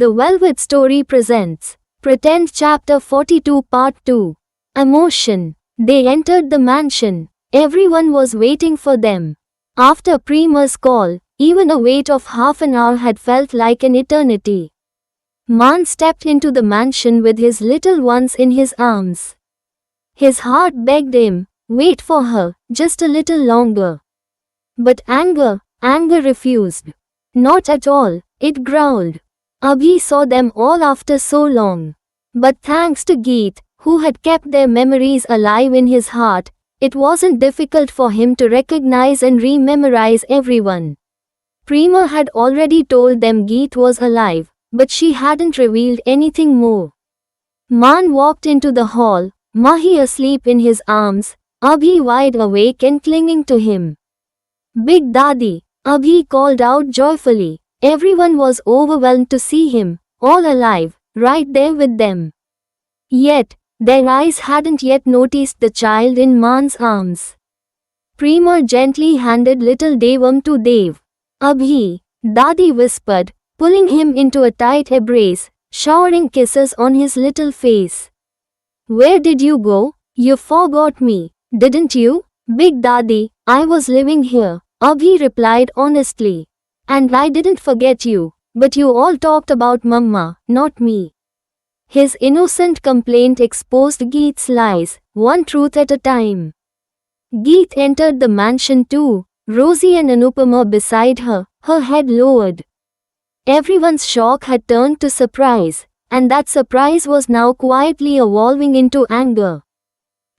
The Velvet Story presents Pretend Chapter 42 Part 2. Emotion. They entered the mansion. Everyone was waiting for them. After Prima's call, even a wait of half an hour had felt like an eternity. Maan stepped into the mansion with his little ones in his arms. His heart begged him, wait for her, just a little longer. But anger refused. Not at all, it growled. Abhi saw them all after so long. But thanks to Geet, who had kept their memories alive in his heart, it wasn't difficult for him to recognize and re-memorize everyone. Prima had already told them Geet was alive, but she hadn't revealed anything more. Maan walked into the hall, Mahi asleep in his arms, Abhi wide awake and clinging to him. Big Daddy, Abhi called out joyfully. Everyone was overwhelmed to see him, all alive, right there with them. Yet, their eyes hadn't yet noticed the child in Maan's arms. Prima gently handed little Devam to Dev. Abhi, Dadi whispered, pulling him into a tight embrace, showering kisses on his little face. Where did you go? You forgot me, didn't you? Big Daddy, I was living here, Abhi replied honestly. And I didn't forget you, but you all talked about Mama, not me. His innocent complaint exposed Geet's lies, one truth at a time. Geet entered the mansion too, Rosie and Anupama beside her, her head lowered. Everyone's shock had turned to surprise, and that surprise was now quietly evolving into anger.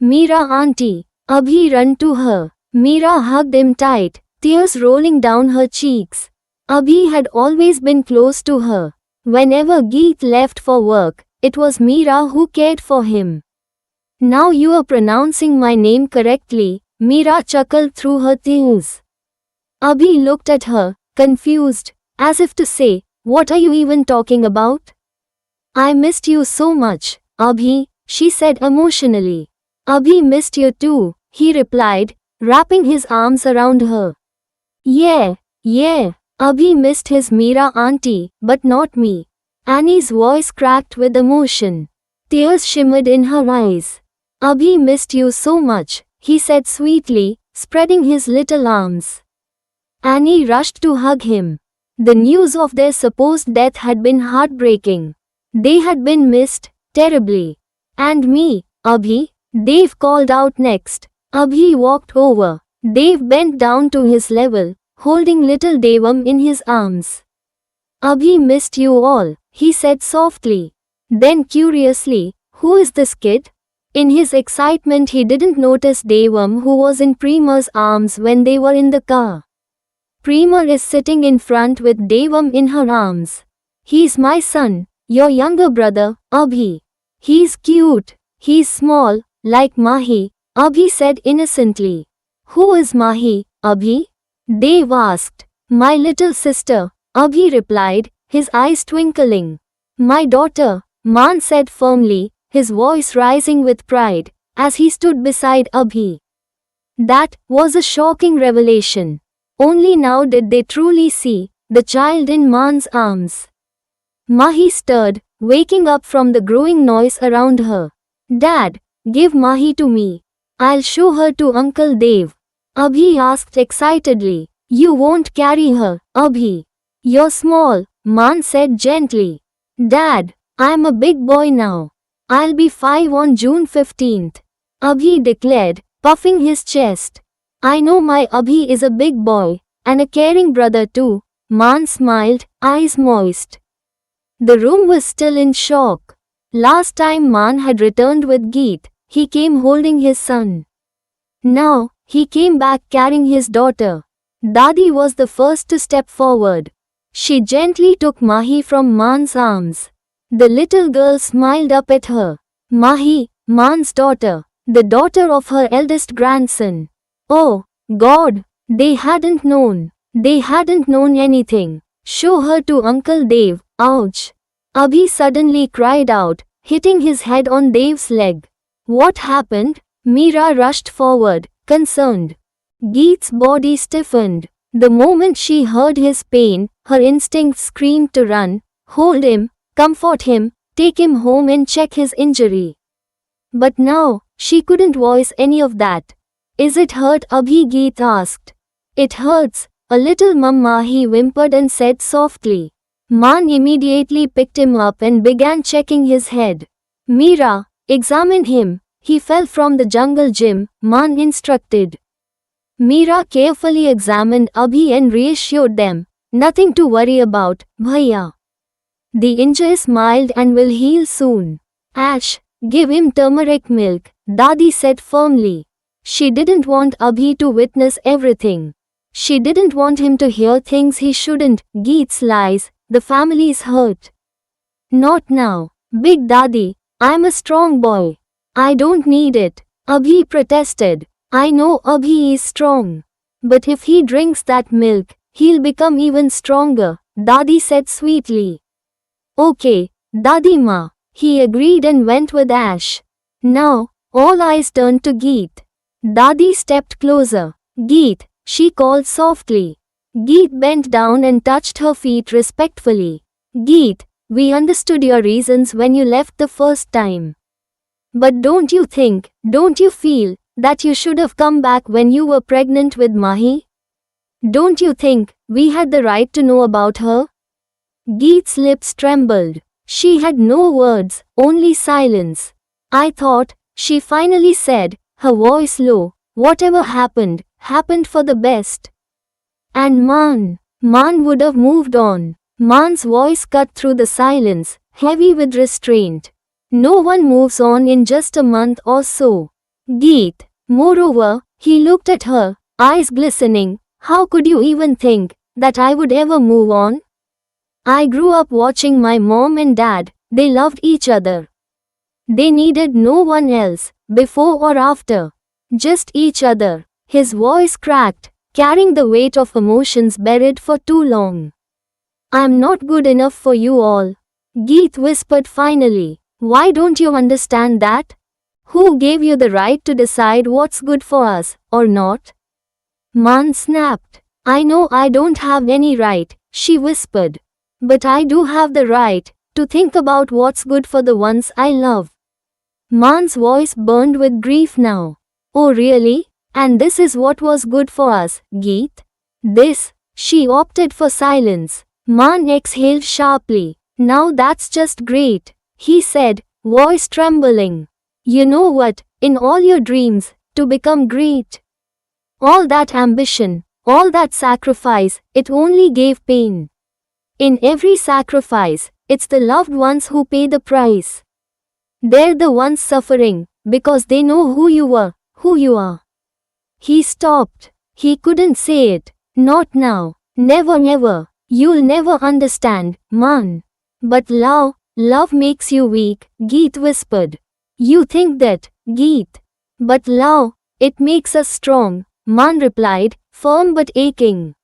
Meera auntie, Abhi ran to her. Meera hugged him tight, tears rolling down her cheeks. Abhi had always been close to her. Whenever Geet left for work, it was Meera who cared for him. Now you are pronouncing my name correctly, Meera chuckled through her tears. Abhi looked at her, confused, as if to say, what are you even talking about? I missed you so much, Abhi, she said emotionally. Abhi missed you too, he replied, wrapping his arms around her. Yeah. Abhi missed his Meera auntie, but not me. Annie's voice cracked with emotion. Tears shimmered in her eyes. Abhi missed you so much, he said sweetly, spreading his little arms. Annie rushed to hug him. The news of their supposed death had been heartbreaking. They had been missed, terribly. And me, Abhi, Dev called out next. Abhi walked over. Dev bent down to his level, holding little Devam in his arms. Abhi missed you all, he said softly. Then curiously, who is this kid? In his excitement he didn't notice Devam who was in Prima's arms when they were in the car. Prima is sitting in front with Devam in her arms. He's my son, your younger brother, Abhi. He's cute, he's small, like Mahi, Abhi said innocently. Who is Mahi, Abhi? Dev asked. My little sister, Abhi replied, his eyes twinkling. My daughter, Maan said firmly, his voice rising with pride, as he stood beside Abhi. That was a shocking revelation. Only now did they truly see the child in Maan's arms. Mahi stirred, waking up from the growing noise around her. Dad, give Mahi to me. I'll show her to Uncle Dev. Abhi asked excitedly. You won't carry her, Abhi. You're small, Maan said gently. Dad, I'm a big boy now. I'll be 5 on June 15th. Abhi declared, puffing his chest. I know my Abhi is a big boy, and a caring brother too, Maan smiled, eyes moist. The room was still in shock. Last time Maan had returned with Geet, he came holding his son. Now, he came back carrying his daughter. Dadi was the first to step forward. She gently took Mahi from Maan's arms. The little girl smiled up at her. Mahi, Maan's daughter, the daughter of her eldest grandson. Oh, God, they hadn't known. They hadn't known anything. Show her to Uncle Dev, ouch. Abhi suddenly cried out, hitting his head on Dev's leg. What happened? Meera rushed forward, concerned. Geet's body stiffened. The moment she heard his pain, her instinct screamed to run, hold him, comfort him, take him home and check his injury. But now, she couldn't voice any of that. Is it hurt? Abhijit asked. It hurts, a little mama, he whimpered and said softly. Maan immediately picked him up and began checking his head. Meera, examine him. He fell from the jungle gym, Maan instructed. Meera carefully examined Abhi and reassured them. Nothing to worry about, Bhaiya. The injury is mild and will heal soon. Ash, give him turmeric milk, Dadi said firmly. She didn't want Abhi to witness everything. She didn't want him to hear things he shouldn't. Geet's lies, the family's hurt. Not now, Big Dadi, I'm a strong boy. I don't need it, Abhi protested. I know Abhi is strong. But if he drinks that milk, he'll become even stronger, Dadi said sweetly. Okay, Dadi Ma, he agreed and went with Ash. Now, all eyes turned to Geet. Dadi stepped closer. Geet, she called softly. Geet bent down and touched her feet respectfully. Geet, we understood your reasons when you left the first time. But don't you feel, that you should have come back when you were pregnant with Mahi? Don't you think, we had the right to know about her? Geet's lips trembled. She had no words, only silence. I thought, she finally said, her voice low, whatever happened, happened for the best. And Maan would have moved on. Maan's voice cut through the silence, heavy with restraint. No one moves on in just a month or so. Geet, moreover, he looked at her, eyes glistening. How could you even think that I would ever move on? I grew up watching my mom and dad, they loved each other. They needed no one else, before or after. Just each other. His voice cracked, carrying the weight of emotions buried for too long. I'm not good enough for you all. Geet whispered finally. Why don't you understand that? Who gave you the right to decide what's good for us, or not? Maan snapped. I know I don't have any right, she whispered. But I do have the right to think about what's good for the ones I love. Maan's voice burned with grief now. Oh really? And this is what was good for us, Geet? This? She opted for silence. Maan exhaled sharply. Now that's just great, he said, voice trembling. You know what, in all your dreams, to become great. All that ambition, all that sacrifice, it only gave pain. In every sacrifice, it's the loved ones who pay the price. They're the ones suffering, because they know who you were, who you are. He stopped. He couldn't say it. Not now. Never ever. You'll never understand, Maan. But love makes you weak, Geet whispered. You think that, Geet. But love, it makes us strong, Maan replied, firm but aching.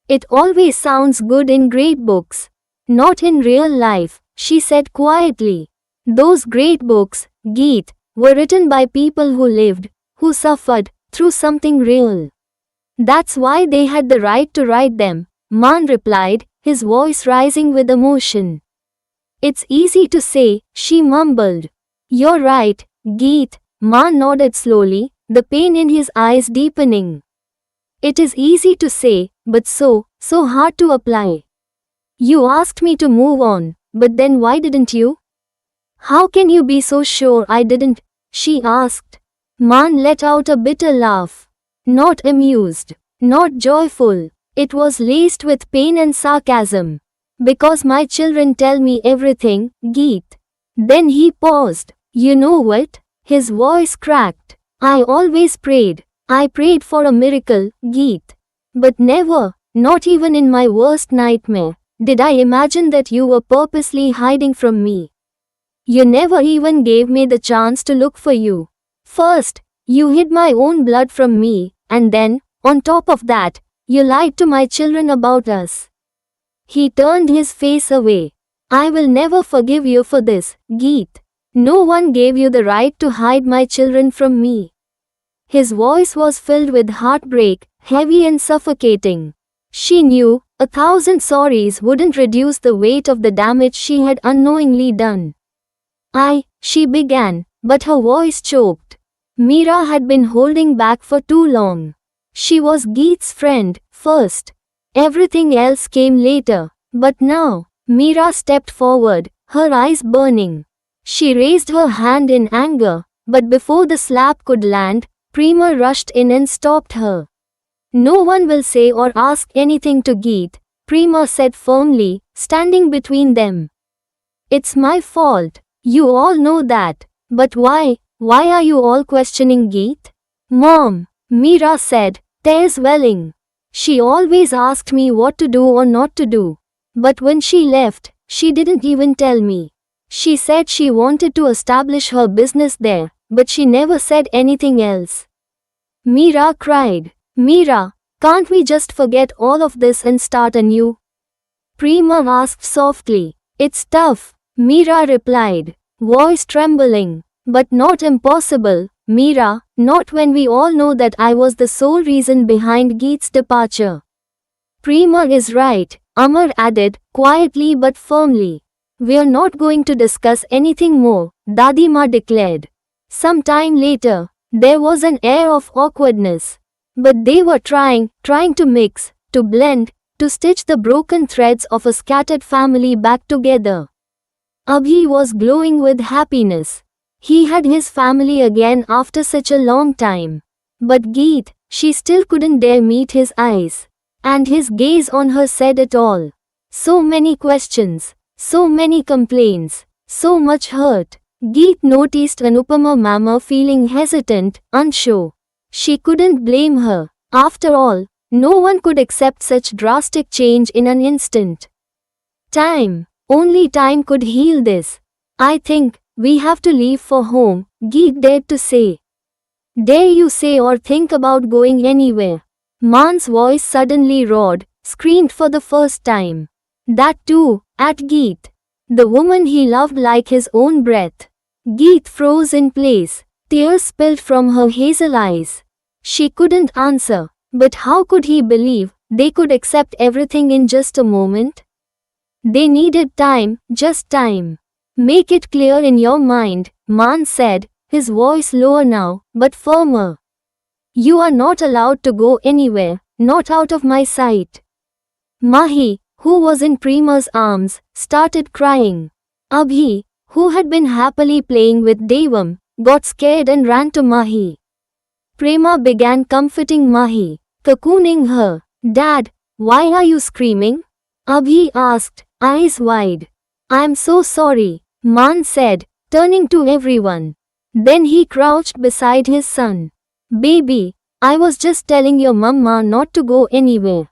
It always sounds good in great books. Not in real life, she said quietly. Those great books, Geet, were written by people who lived, who suffered, through something real. That's why they had the right to write them, Maan replied, his voice rising with emotion. It's easy to say, she mumbled. You're right, Geet, Maan nodded slowly, the pain in his eyes deepening. It is easy to say, but so hard to apply. You asked me to move on, but then why didn't you? How can you be so sure I didn't? She asked. Maan let out a bitter laugh. Not amused, not joyful. It was laced with pain and sarcasm. Because my children tell me everything, Geet. Then he paused. You know what? His voice cracked. I always prayed. I prayed for a miracle, Geet. But never, not even in my worst nightmare, did I imagine that you were purposely hiding from me. You never even gave me the chance to look for you. First, you hid my own blood from me, and then, on top of that, you lied to my children about us. He turned his face away. I will never forgive you for this, Geet. No one gave you the right to hide my children from me. His voice was filled with heartbreak, heavy and suffocating. She knew, 1,000 sorries wouldn't reduce the weight of the damage she had unknowingly done. She began, but her voice choked. Mira had been holding back for too long. She was Geet's friend, first. Everything else came later. But now, Mira stepped forward, her eyes burning. She raised her hand in anger, but before the slap could land, Prema rushed in and stopped her. No one will say or ask anything to Geet, Prema said firmly, standing between them. It's my fault. You all know that. But why are you all questioning Geet? Mom, Mira said, tears welling. She always asked me what to do or not to do. But when she left, she didn't even tell me. She said she wanted to establish her business there, but she never said anything else. Mira cried. Mira, can't we just forget all of this and start anew? Prema asked softly. It's tough, Mira replied, voice trembling. But not impossible, Mira, not when we all know that I was the sole reason behind Geet's departure. Prema is right, Amar added, quietly but firmly. We're not going to discuss anything more, Dadima declared. Some time later, there was an air of awkwardness. But they were trying to mix, to blend, to stitch the broken threads of a scattered family back together. Abhi was glowing with happiness. He had his family again after such a long time. But Geet, she still couldn't dare meet his eyes. And his gaze on her said it all. So many questions, so many complaints, so much hurt. Geet noticed Anupama Mama feeling hesitant, unsure. She couldn't blame her. After all, no one could accept such drastic change in an instant. Only time could heal this. I think we have to leave for home, Geet dared to say. Dare you say or think about going anywhere? Man's voice suddenly roared, screamed for the first time. That too, at Geet. The woman he loved like his own breath. Geet froze in place. Tears spilled from her hazel eyes. She couldn't answer, but how could he believe they could accept everything in just a moment? They needed time, just time. Make it clear in your mind, Man said, his voice lower now, but firmer. You are not allowed to go anywhere, not out of my sight. Mahi, who was in Prema's arms, started crying. Abhi, who had been happily playing with Devam, got scared and ran to Mahi. Prema began comforting Mahi, cocooning her. Dad, why are you screaming? Abhi asked, eyes wide. I'm so sorry, Man said, turning to everyone. Then he crouched beside his son. Baby, I was just telling your mama not to go anywhere.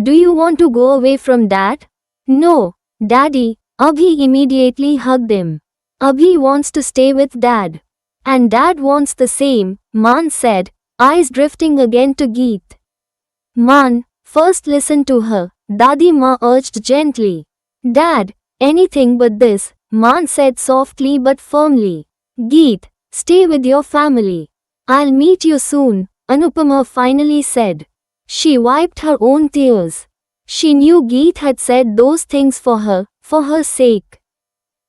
Do you want to go away from Dad? No, Daddy. Abhi immediately hugged him. Abhi wants to stay with Dad. And Dad wants the same, Man said, eyes drifting again to Geet. Man, first listen to her, Dadi Ma urged gently. Dad, anything but this, Man said softly but firmly. Geet, stay with your family. I'll meet you soon, Anupama finally said. She wiped her own tears. She knew Geet had said those things for her sake.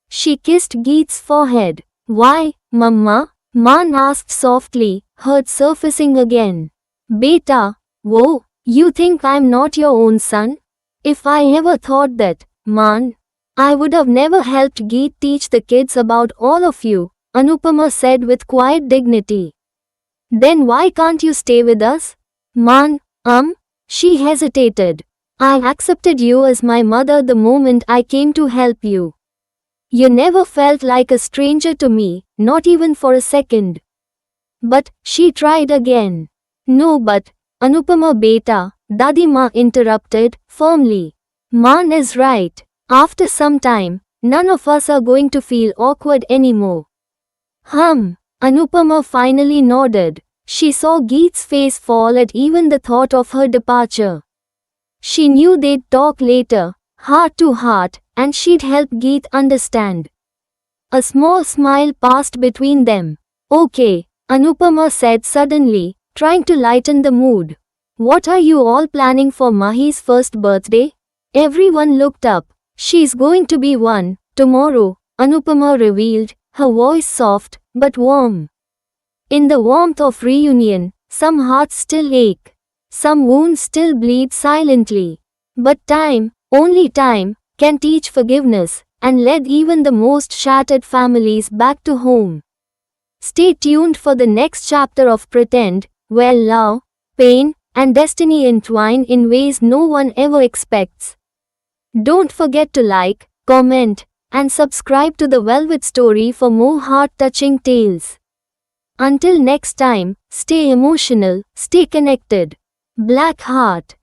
She kissed Geet's forehead. Why, Mamma? Man asked softly, hurt surfacing again. Beta, whoa, you think I'm not your own son? If I ever thought that, Man, I would have never helped Geet teach the kids about all of you, Anupama said with quiet dignity. Then why can't you stay with us? Man, she hesitated. I accepted you as my mother the moment I came to help you. You never felt like a stranger to me, not even for a second. But, she tried again. No but, Anupama beta, Dadima interrupted, firmly. Man is right. After some time, none of us are going to feel awkward anymore. Anupama finally nodded. She saw Geet's face fall at even the thought of her departure. She knew they'd talk later, heart to heart, and she'd help Geet understand. A small smile passed between them. Okay, Anupama said suddenly, trying to lighten the mood. What are you all planning for Mahi's first birthday? Everyone looked up. She's going to be one, tomorrow, Anupama revealed, her voice soft, but warm. In the warmth of reunion, some hearts still ache. Some wounds still bleed silently. But time, only time, can teach forgiveness, and lead even the most shattered families back to home. Stay tuned for the next chapter of Pretend, where love, pain, and destiny entwine in ways no one ever expects. Don't forget to like, comment, and subscribe to the Velvet Story for more heart-touching tales. Until next time, stay emotional, stay connected. Black Heart.